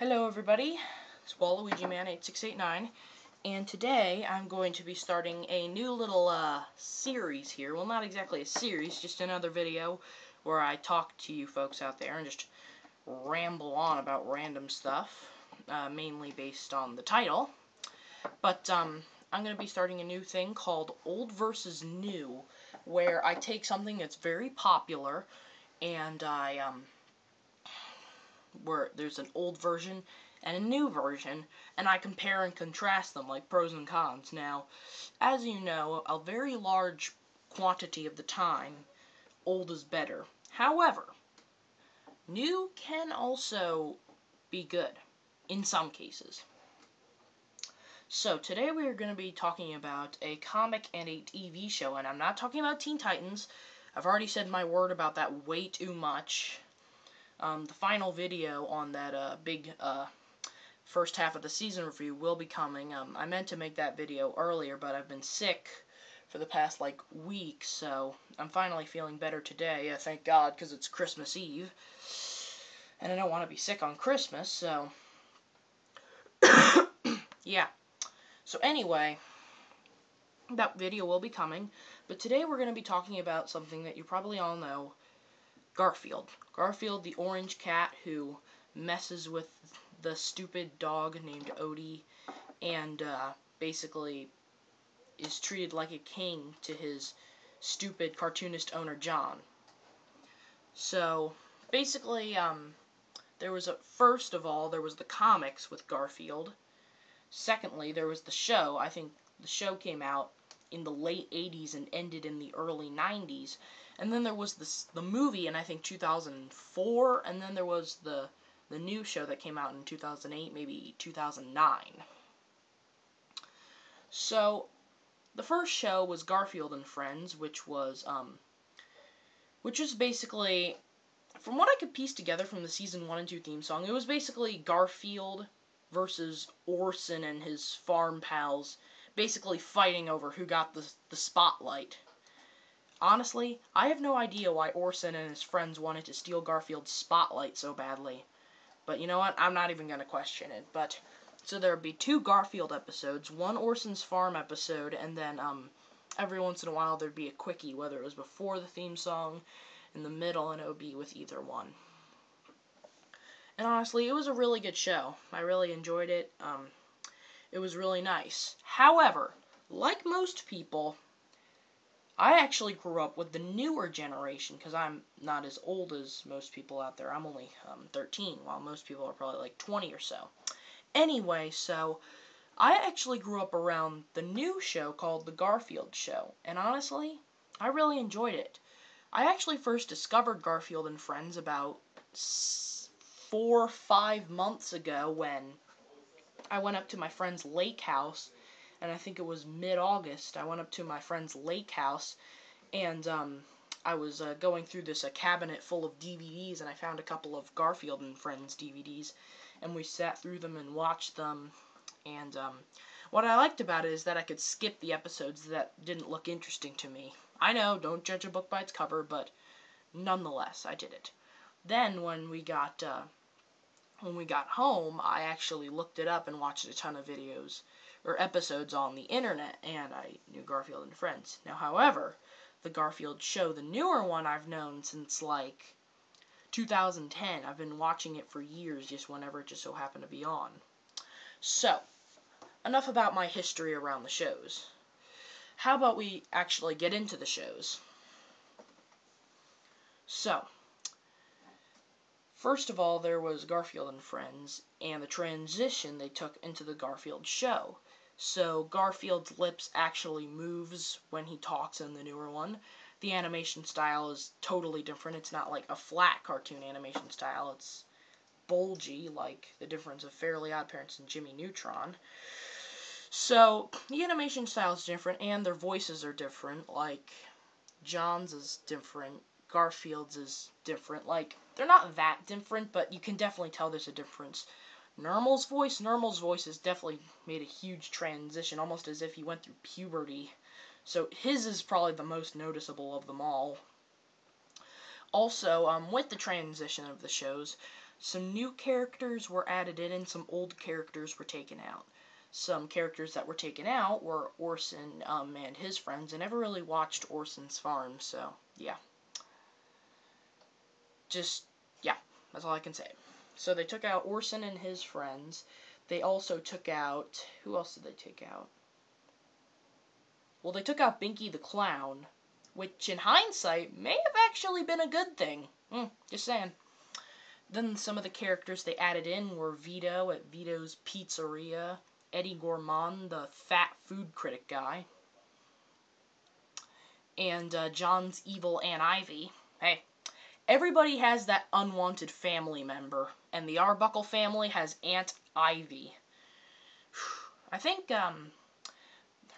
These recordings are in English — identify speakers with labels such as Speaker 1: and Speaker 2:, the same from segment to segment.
Speaker 1: Hello everybody, it's WaluigiMan8689, and today I'm going to be starting a new little series here. Well, not exactly a series, just another video where I talk to you folks out there and just ramble on about random stuff, mainly based on the title. But I'm going to be starting a new thing called Old versus New, where I take something that's very popular and where there's an old version and a new version, and I compare and contrast them like pros and cons. Now, as you know, a very large quantity of the time, old is better. However, new can also be good in some cases. So today we are going to be talking about a comic and a TV show, and I'm not talking about Teen Titans. I've already said my word about that way too much. The final video on that big first half of the season review will be coming. I meant to make that video earlier, but I've been sick for the past week, so I'm finally feeling better today. Thank God, because it's Christmas Eve, and I don't want to be sick on Christmas. So yeah. So anyway, that video will be coming, but today we're going to be talking about something that you probably all know. Garfield. Garfield, the orange cat who messes with the stupid dog named Odie and basically is treated like a king to his stupid cartoonist owner John. So basically, first of all, there was the comics with Garfield. Secondly, there was the show. I think the show came out in the late 80s and ended in the early 90s. And then there was the movie in, I think, 2004, and then there was the new show that came out in 2008, maybe 2009. So, the first show was Garfield and Friends, which was basically, from what I could piece together from the season 1 and 2 theme song, it was basically Garfield versus Orson and his farm pals, basically fighting over who got the spotlight. Honestly, I have no idea why Orson and his friends wanted to steal Garfield's spotlight so badly. But you know what? I'm not even going to question it. But so there would be 2 Garfield episodes, 1 Orson's Farm episode, and then every once in a while there'd be a quickie, whether it was before the theme song, in the middle, and it would be with either one. And honestly, it was a really good show. I really enjoyed it. It was really nice. However, like most people, I actually grew up with the newer generation, because I'm not as old as most people out there. I'm only 13, while most people are probably 20 or so. Anyway, so I actually grew up around the new show called The Garfield Show, and honestly, I really enjoyed it. I actually first discovered Garfield and Friends about 4 or 5 months ago when I went up to my friend's lake house, and I think it was mid-August. I went up to my friend's lake house, and I was going through this cabinet full of DVDs, and I found a couple of Garfield and Friends DVDs, and we sat through them and watched them, and what I liked about it is that I could skip the episodes that didn't look interesting to me. I know, don't judge a book by its cover, but nonetheless, I did it. Then, when we got home, I actually looked it up and watched a ton of videos or episodes on the internet, and I knew Garfield and Friends. Now, however, the Garfield show, the newer one, I've known since 2010. I've been watching it for years, just whenever it just so happened to be on. So, enough about my history around the shows. How about we actually get into the shows? So, first of all, there was Garfield and Friends, and the transition they took into the Garfield show. So, Garfield's lips actually moves when he talks in the newer one. The animation style is totally different. It's not like a flat cartoon animation style. It's bulgy, like the difference of Fairly OddParents and Jimmy Neutron. So, the animation style is different, and their voices are different. Like, John's is different. Garfield's is different. They're not that different, but you can definitely tell there's a difference. Normal's voice has definitely made a huge transition, almost as if he went through puberty. So his is probably the most noticeable of them all. Also, with the transition of the shows, Some new characters were added in and some old characters were taken out. Some characters that were taken out were Orson and his friends. I never really watched Orson's Farm, so yeah. Yeah, that's all I can say. So they took out Orson and his friends. They also took out, who else did they take out? Well, they took out Binky the Clown, which in hindsight may have actually been a good thing. Just saying. Then some of the characters they added in were Vito at Vito's Pizzeria, Eddie Gourmand, the fat food critic guy, and John's evil Aunt Ivy. Hey, everybody has that unwanted family member, and the Arbuckle family has Aunt Ivy. I think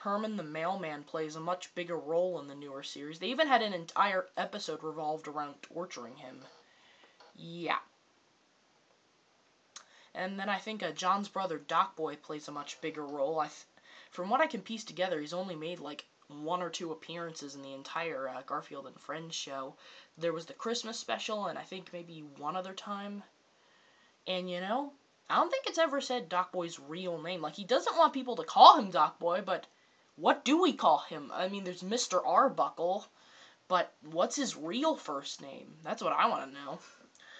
Speaker 1: Herman the Mailman plays a much bigger role in the newer series. They even had an entire episode revolved around torturing him. Yeah. And then I think John's brother Doc Boy plays a much bigger role. From what I can piece together, he's only made like 1 or 2 appearances in the entire Garfield and Friends show. There was the Christmas special, and I think maybe one other time. And you know, I don't think it's ever said Doc Boy's real name. Like, he doesn't want people to call him Doc Boy, but what do we call him? I mean, there's Mr. Arbuckle, but what's his real first name? That's what I want to know.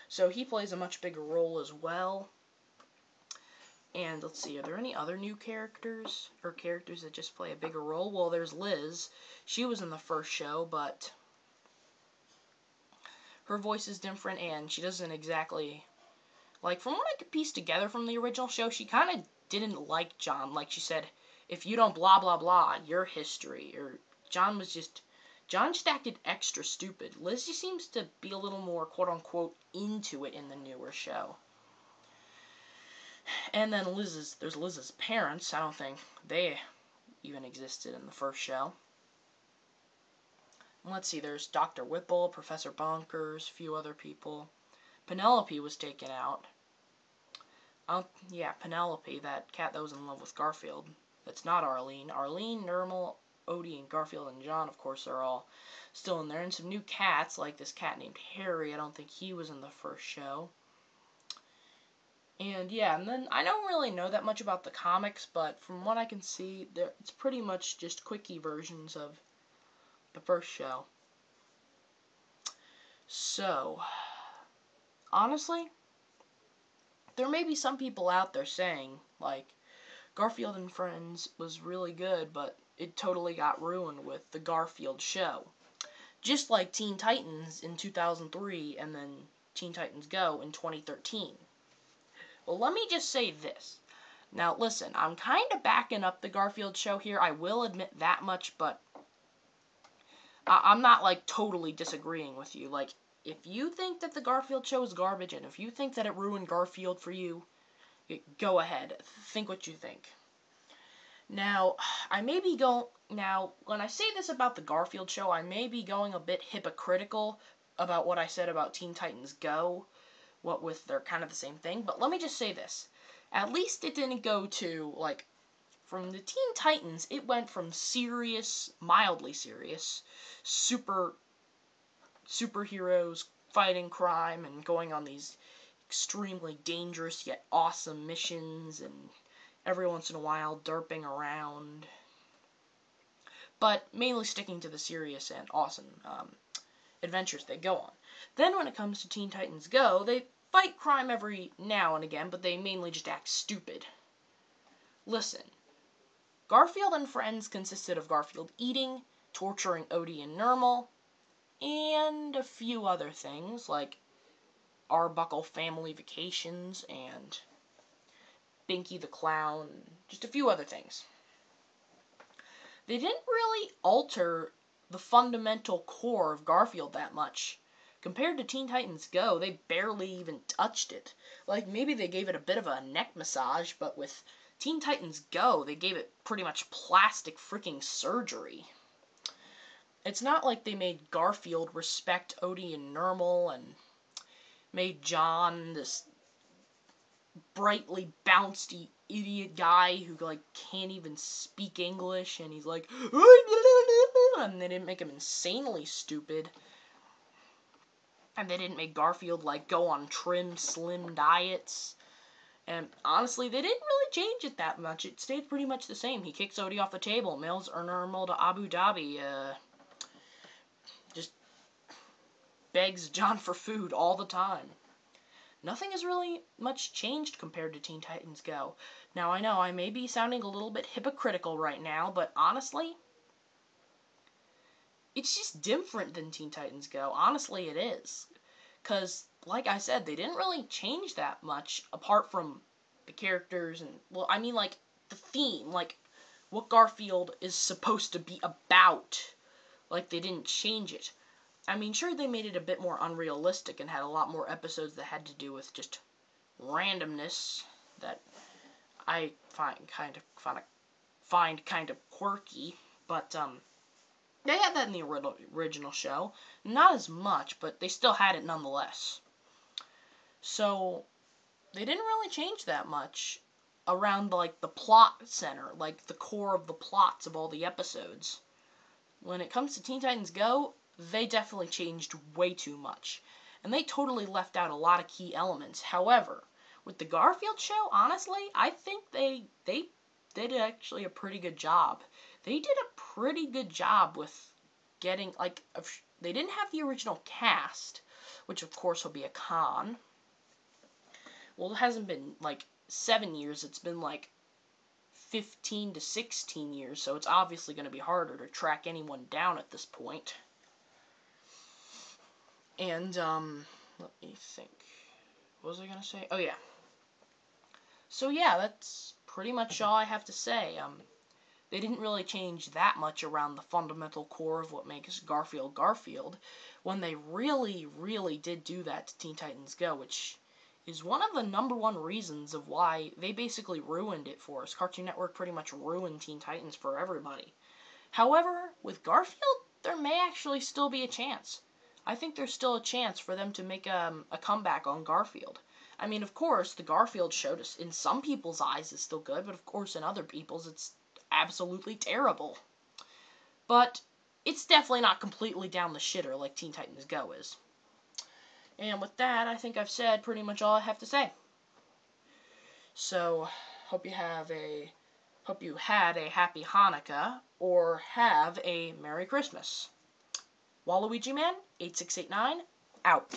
Speaker 1: So he plays a much bigger role as well. And let's see, are there any other new characters? Or characters that just play a bigger role? Well, there's Liz. She was in the first show, but her voice is different, and she doesn't exactly... Like, from what I could piece together from the original show, she kind of didn't like John. Like, she said, if you don't blah blah blah, your history. Or John just acted extra stupid. Liz just seems to be a little more, quote-unquote, into it in the newer show. And then there's Liz's parents. I don't think they even existed in the first show. And let's see, there's Dr. Whipple, Professor Bonkers, a few other people. Penelope was taken out. Yeah, Penelope, that cat that was in love with Garfield. That's not Arlene. Arlene, Nermal, Odie, and Garfield and John, of course, are all still in there. And some new cats, like this cat named Harry. I don't think he was in the first show. And yeah, and then I don't really know that much about the comics, but from what I can see, it's pretty much just quickie versions of the first show. So, honestly, there may be some people out there saying, like, Garfield and Friends was really good, but it totally got ruined with the Garfield show. Just like Teen Titans in 2003 and then Teen Titans Go in 2013. Well, let me just say this. Now, listen, I'm kind of backing up the Garfield show here. I will admit that much, but I'm not, like, totally disagreeing with you. Like, if you think that the Garfield show is garbage, and if you think that it ruined Garfield for you, go ahead. Think what you think. Now, when I say this about the Garfield show, I may be going a bit hypocritical about what I said about Teen Titans Go. What with they're kind of the same thing, but let me just say this. At least it didn't go to, like, from the Teen Titans, it went from serious, mildly serious, superheroes fighting crime and going on these extremely dangerous yet awesome missions, and every once in a while derping around, but mainly sticking to the serious and awesome adventures they go on. Then when it comes to Teen Titans Go, they fight crime every now and again, but they mainly just act stupid. Listen, Garfield and Friends consisted of Garfield eating, torturing Odie and Nermal, and a few other things, like Arbuckle family vacations, and Binky the Clown, just a few other things. They didn't really alter the fundamental core of Garfield that much. Compared to Teen Titans Go, they barely even touched it. Like, maybe they gave it a bit of a neck massage, but with Teen Titans Go, they gave it pretty much plastic freaking surgery. It's not like they made Garfield respect Odie and Nermal and made John this brightly bouncy idiot guy who, like, can't even speak English, and he's like, and they didn't make him insanely stupid. And they didn't make Garfield, like, go on trim, slim diets. And honestly, they didn't really change it that much. It stayed pretty much the same. He kicks Odie off the table, mails Ernermal to Abu Dhabi, just begs John for food all the time. Nothing has really much changed compared to Teen Titans Go. Now, I know I may be sounding a little bit hypocritical right now, but honestly, it's just different than Teen Titans Go. Honestly, it is. Because, like I said, they didn't really change that much, apart from the characters and, well, I mean, like, the theme, like, what Garfield is supposed to be about. Like, they didn't change it. I mean, sure, they made it a bit more unrealistic and had a lot more episodes that had to do with just randomness that I find kind of quirky, but they had that in the original show. Not as much, but they still had it nonetheless. So they didn't really change that much around like the plot center, like the core of the plots of all the episodes. When it comes to Teen Titans Go, they definitely changed way too much. And they totally left out a lot of key elements. However, with the Garfield show, honestly, I think they did actually a pretty good job. They did a pretty good job with getting, like, they didn't have the original cast, which of course will be a con. Well, it hasn't been, like, 7 years, it's been, like, 15 to 16 years, so it's obviously going to be harder to track anyone down at this point. And, let me think. What was I going to say? Oh, yeah. So, yeah, that's pretty much all I have to say. They didn't really change that much around the fundamental core of what makes Garfield Garfield, when they really, really did do that to Teen Titans Go, which is one of the number one reasons of why they basically ruined it for us. Cartoon Network pretty much ruined Teen Titans for everybody. However, with Garfield, there may actually still be a chance. I think there's still a chance for them to make a comeback on Garfield. I mean, of course, the Garfield show, in some people's eyes, is still good, but of course, in other people's, it's absolutely terrible. But it's definitely not completely down the shitter like Teen Titans Go is. And with that, I think I've said pretty much all I have to say. So, hope you had a happy Hanukkah, or have a Merry Christmas. Waluigi Man, 8689, out.